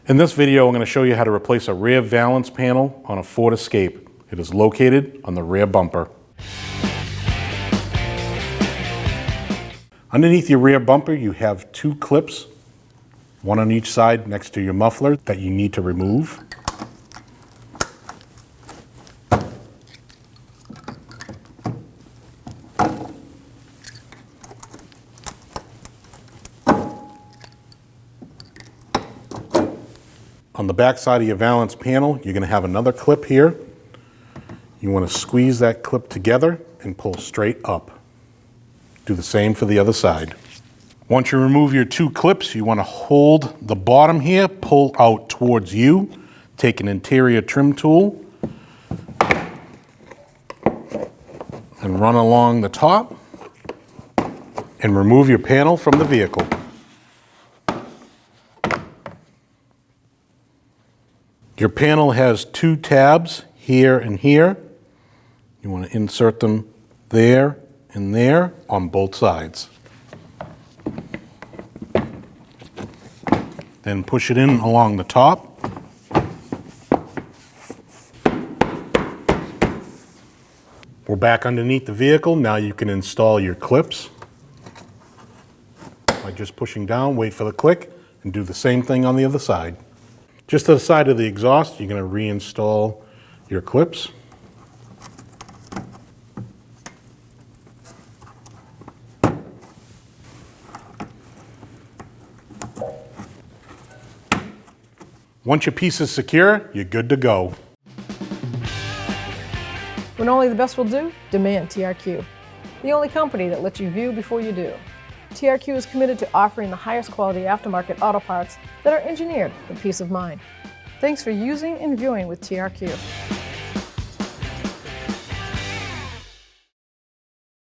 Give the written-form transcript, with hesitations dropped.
In this video, I'm going to show you how to replace a rear valance panel on a Ford Escape. It is located on the rear bumper. Underneath your rear bumper, you have two clips, one on each side next to your muffler, that you need to remove. On the back side of your valance panel, you're going to have another clip here. You want to squeeze that clip together and pull straight up. Do the same for the other side. Once you remove your two clips, you want to hold the bottom here, pull out towards you, take an interior trim tool, and run along the top, and remove your panel from the vehicle. Your panel has two tabs here and here. You want to insert them there and there on both sides. Then push it in along the top. We're back underneath the vehicle. Now you can install your clips by just pushing down, wait for the click, and do the same thing on the other side. Just to the side of the exhaust, you're going to reinstall your clips. Once your piece is secure, you're good to go. When only the best will do, demand TRQ. The only company that lets you view before you do. TRQ is committed to offering the highest quality aftermarket auto parts that are engineered for peace of mind. Thanks for using and viewing with TRQ.